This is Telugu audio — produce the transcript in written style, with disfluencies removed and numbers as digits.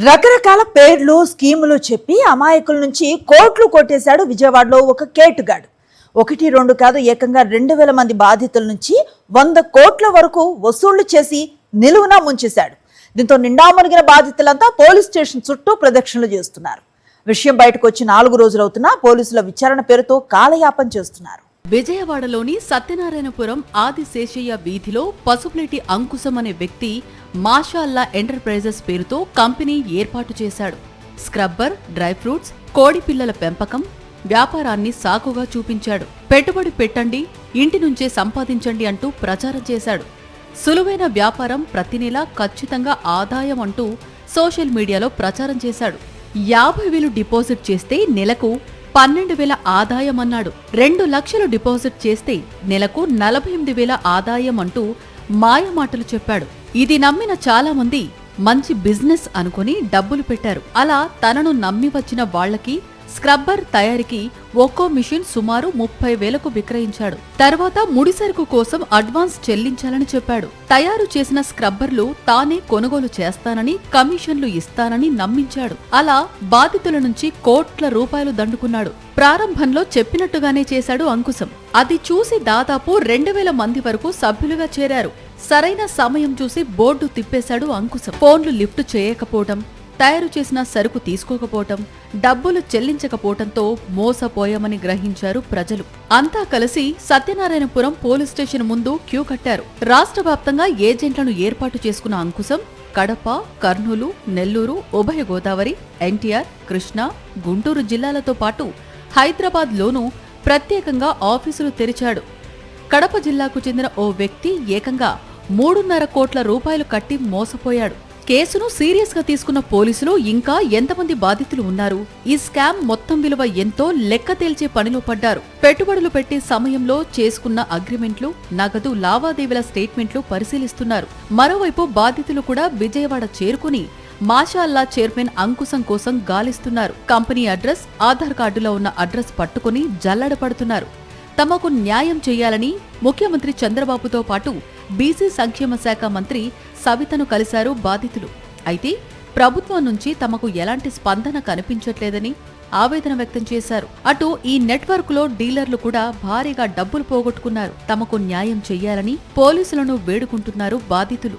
రకరకాల పేర్లు స్కీములు చెప్పి అమాయకుల నుంచి కోట్లు కొట్టేశాడు విజయవాడలో ఒక కేటుగాడు. 1-2 కాదు, ఏకంగా 2000 మంది బాధితుల నుంచి 100 కోట్ల వరకు వసూళ్లు చేసి నిలువున ముంచేశాడు. దీంతో నిండా మునిగిన బాధితులంతా పోలీస్ స్టేషన్ చుట్టూ ప్రదక్షిణలు చేస్తున్నారు. విషయం బయటకు వచ్చి 4 రోజులవుతున్నా పోలీసుల విచారణ పేరుతో కాలయాపన చేస్తున్నారు. విజయవాడలోని సత్యనారాయణపురం ఆదిశేషయ్య వీధిలో పసుపులేటి అంకుశం అనే వ్యక్తి మాషాల్లా ఎంటర్ప్రైజెస్ పేరుతో కంపెనీ ఏర్పాటు చేశాడు. స్క్రబ్బర్, డ్రై ఫ్రూట్స్, కోడి పిల్లల పెంపకం వ్యాపారాన్ని సాకుగా చూపించాడు. పెట్టుబడి పెట్టండి, ఇంటి నుంచే సంపాదించండి అంటూ ప్రచారం చేశాడు. సులువైన వ్యాపారం, ప్రతి నెలా ఖచ్చితంగా ఆదాయం అంటూ సోషల్ మీడియాలో ప్రచారం చేశాడు. 50,000 డిపాజిట్ చేస్తే నెలకు 12,000 ఆదాయం అన్నాడు. 2 లక్షలు డిపాజిట్ చేస్తే నెలకు 48,000 ఆదాయం అంటూ మాయమాటలు చెప్పాడు. ఇది నమ్మిన చాలా మంది మంచి బిజినెస్ అనుకుని డబ్బులు పెట్టారు. అలా తనను నమ్మి వచ్చిన వాళ్లకి స్క్రబ్బర్ తయారీకి ఒక్కో మిషన్ సుమారు 30,000కు విక్రయించాడు. తర్వాత ముడిసరుకు కోసం అడ్వాన్స్ చెల్లించాలని చెప్పాడు. తయారు చేసిన స్క్రబ్బర్లు తానే కొనుగోలు చేస్తానని, కమిషన్లు ఇస్తానని నమ్మించాడు. అలా బాధితుల నుంచి కోట్ల రూపాయలు దండుకున్నాడు. ప్రారంభంలో చెప్పినట్టుగానే చేశాడు అంకుశం. అది చూసి దాదాపు 2,000 మంది వరకు సభ్యులుగా చేరారు. సరైన సమయం చూసి బోర్డు తిప్పేశాడు అంకుశం. ఫోన్లు లిఫ్ట్ చేయకపోవటం, తయారు చేసిన సరుకు తీసుకోకపోవటం, డబ్బులు చెల్లించకపోవటంతో మోసపోయామని గ్రహించారు ప్రజలు. అంతా కలిసి సత్యనారాయణపురం పోలీస్ స్టేషన్ ముందు క్యూ కట్టారు. రాష్ట్ర వ్యాప్తంగా ఏజెంట్లను ఏర్పాటు చేసుకున్న అంకుశం కడప, కర్నూలు, నెల్లూరు, ఉభయ గోదావరి, ఎన్టీఆర్, కృష్ణా, గుంటూరు జిల్లాలతో పాటు హైదరాబాద్లోనూ ప్రత్యేకంగా ఆఫీసులు తెరిచాడు. కడప జిల్లాకు చెందిన ఓ వ్యక్తి ఏకంగా 3.5 కోట్ల రూపాయలు కట్టి మోసపోయాడు. కేసును సీరియస్ గా తీసుకున్న పోలీసులు ఇంకా ఎంతమంది బాధితులు ఉన్నారు, ఈ స్కామ్ మొత్తం విలువ ఎంతో లెక్క తేల్చే పనిలో పడ్డారు. పెట్టుబడులు పెట్టే సమయంలో చేసుకున్న అగ్రిమెంట్లు, నగదు లావాదేవీల స్టేట్మెంట్లు పరిశీలిస్తున్నారు. మరోవైపు బాధితులు కూడా విజయవాడ చేరుకుని మాషాల్లా చైర్మన్ అంకుశం కోసం గాలిస్తున్నారు. కంపెనీ అడ్రస్, ఆధార్ కార్డులో ఉన్న అడ్రస్ పట్టుకుని జల్లడపడుతున్నారు. తమకు న్యాయం చేయాలని ముఖ్యమంత్రి చంద్రబాబుతో పాటు బీసీ సంక్షేమ శాఖ మంత్రి సవితను కలిశారు బాధితులు. అయితే ప్రభుత్వం నుంచి తమకు ఎలాంటి స్పందన కనిపించట్లేదని ఆవేదన వ్యక్తం చేశారు. అటు ఈ నెట్వర్క్ లో డీలర్లు కూడా భారీగా డబ్బులు పోగొట్టుకున్నారు. తమకు న్యాయం చెయ్యాలని పోలీసులను వేడుకుంటున్నారు బాధితులు.